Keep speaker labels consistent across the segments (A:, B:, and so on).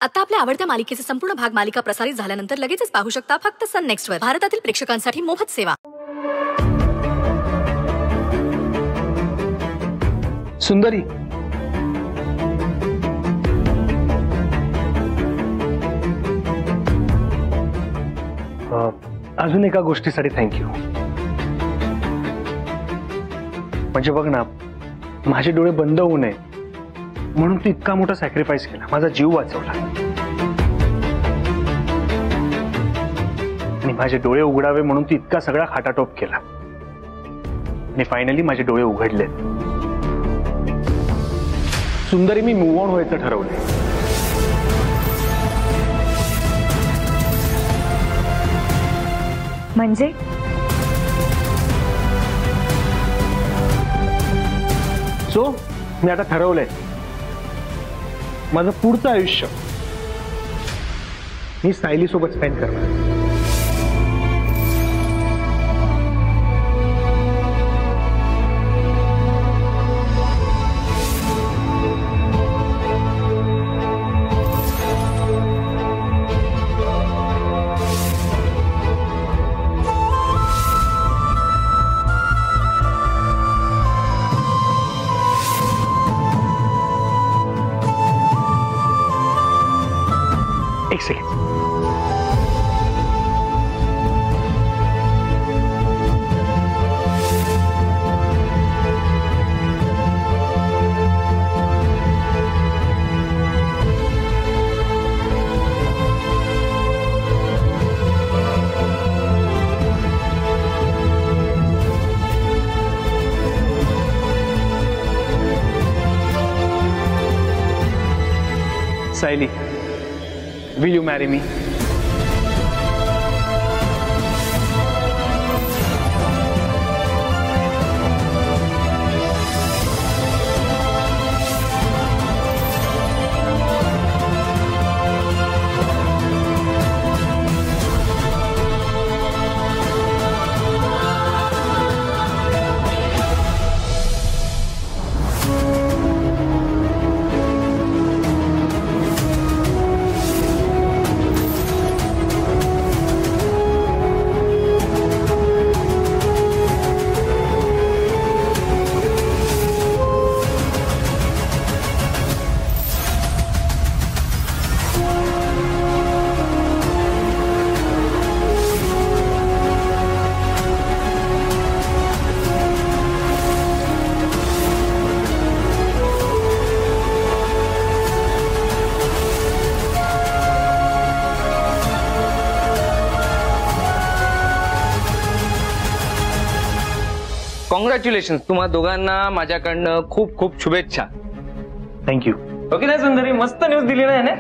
A: आता आपल्या आवडत्या मालिकेचे संपूर्ण भाग मालिका प्रसारित झाल्यानंतर लगेचच पाहू शकता फक्त सन नेक्स्ट वर. भारतातील प्रेक्षकांसाठी मोफत सेवा.
B: सुंदरी, अजून एका गोष्टीसाठी थँक्यू. म्हणजे बघ ना, माझे डोळे बंद होऊ नये म्हणून तू इतका मोठा सॅक्रिफाईस केला, माझा जीव वाचवला. आणि माझे डोळे उघडावे म्हणून तू इतका सगळा खाटाटोप केला. आणि फायनली माझे डोळे उघडले. सुंदरी, मी मूव्ह ऑन व्हायचं ठरवलंय.
C: म्हणजे
B: सो मी आता ठरवलंय, माझं पुढचं आयुष्य मी सायली सोबत स्पेंड करणार. एक second. Sayali, will you marry me?
D: Congratulation, तुम्हा दोघांना माझ्याकडनं खूप खूप शुभेच्छा.
B: थँक्यू.
D: ओके ना सुंदरी, मस्त न्यूज दिली ना याने.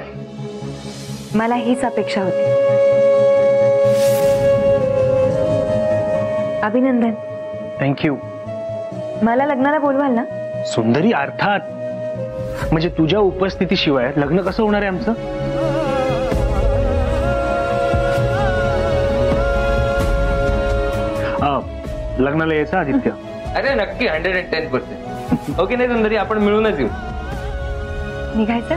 C: मला हीच अपेक्षा होती. अभिनंदन.
B: थँक्यू.
C: मला लग्नाला बोलवाल ना?
B: सुंदरी, अर्थात. म्हणजे तुझ्या उपस्थितीशिवाय लग्न कसं होणार आहे आमचं? लग्नाला यायचं आदित्य?
D: अरे नक्की, 110%. ओके नाही सुंदरी, आपण मिळूनच येऊ.
C: निघायचं?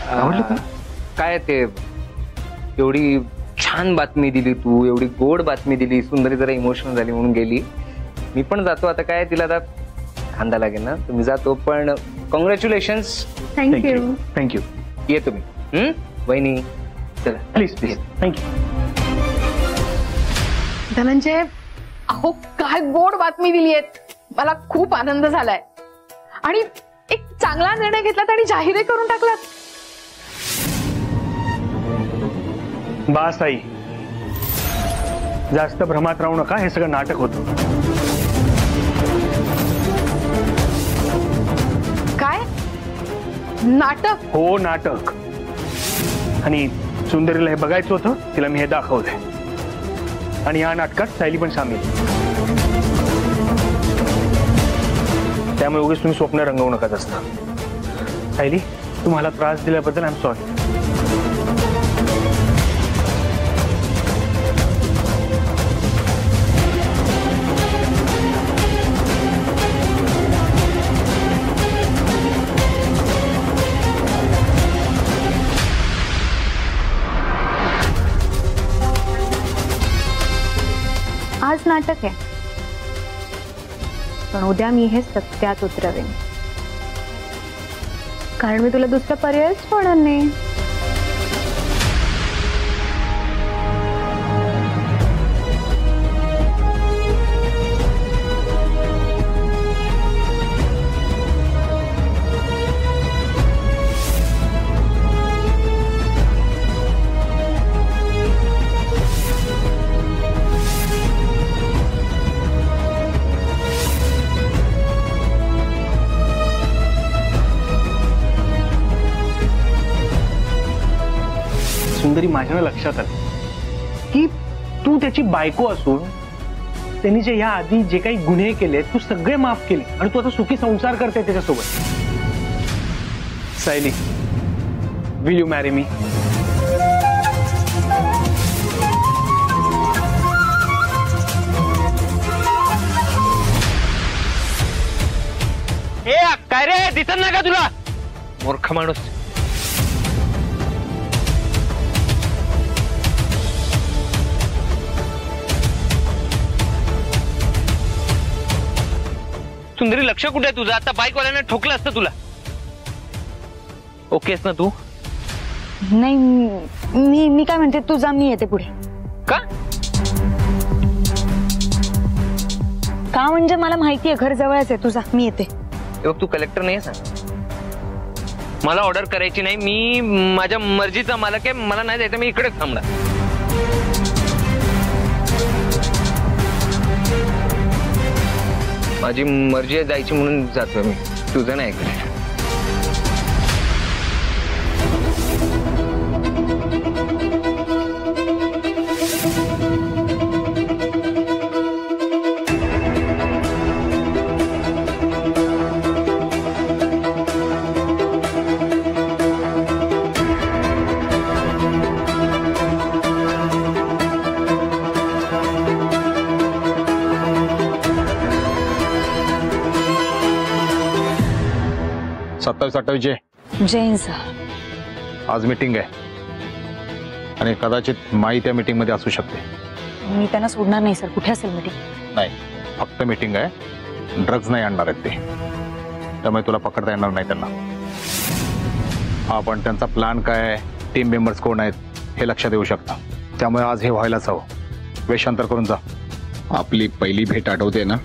B: आवडलं का?
D: काय ते, एवढी छान बातमी दिली तू, एवढी गोड बातमी दिली. सुंदरी जरा इमोशनल झाली म्हणून गेली. मी पण जातो आता. काय तिला आता खांदा लागेल ना, तुम्ही जातो. पण कॉंग्रॅच्युलेशन्स.
C: थँक्यू.
B: थँक्यू.
D: ये तुम्ही. वहिनी चला
B: प्लीज प्लीज. थँक्यू.
E: धनंजय, अहो काय गोड बातमी दिली आहे. मला खूप आनंद झालाय. आणि एक चांगला निर्णय घेतलात आणि जाहीर करून टाकलात.
B: बास आई, जास्त भ्रमात राहू नका. हे सगळं नाटक होतं.
E: काय नाटक?
B: हो, नाटक. आणि सुंदरीला हे बघायचं होतं, तिला मी हे दाखवलंय. आणि या नाटकात सायली पण सामील. त्यामुळे उगीच तुम्ही स्वप्न रंगवू नका जास्त. सायली, तुम्हाला त्रास दिल्याबद्दल आय एम सॉरी.
C: नाटक आहे, पण उद्या मी हे सत्यात उतरवेन, कारण मी तुला दुसरा पर्यायच पडणार नाही.
B: सुंदरी, माझ्या ना लक्षात आलं की तू त्याची बायको असून त्यांनी जे या आधी जे काही गुन्हे केले तू सगळे माफ केले आणि तू आता सुखी संसार करते त्याच्यासोबत. Sayali, will you marry me?
D: काय रे, दिसत ना का तुला? मूर्ख माणूस. सुंदरी, लक्ष कुठे आहे तुझं? आता बाईकवाल्याने ठोकलं असतं तुला. ओकेस ना तू?
C: नाही, मी काय म्हणते, तू जा, मी येते पुढे.
D: का?
C: का म्हणजे मला माहितीये घर जवळच आहे, तुझा, मी येते.
D: बघ, तू कलेक्टर नाही सांग. मला ऑर्डर करायची नाही, मी माझ्या मर्जीचा मालक आहे. मला नाही जायचं, मी इकडेच थांबणार. माझी मर्जी आहे जायची म्हणून जातोय मी, तुझं नाही ऐकलं.
C: जैन सर,
F: आज मीटिंग आहे आणि कदाचित माई त्या मीटिंग मध्ये असू शकते.
C: मी त्यांना सोडणार नाही सर. कुठे असेल मीटिंग?
F: नाही, फक्त मीटिंग आहे, ड्रग्ज नाही आणणार आहेत ते, त्यामुळे तुला पकडता येणार नाही त्यांना. हा, पण त्यांचा प्लॅन काय आहे, टीम मेंबर्स कोण आहेत हे लक्षात येऊ शकता. त्यामुळे आज हे व्हायलाच हवं. वेशांतर करून जा. आपली पहिली भेट आठवते ना?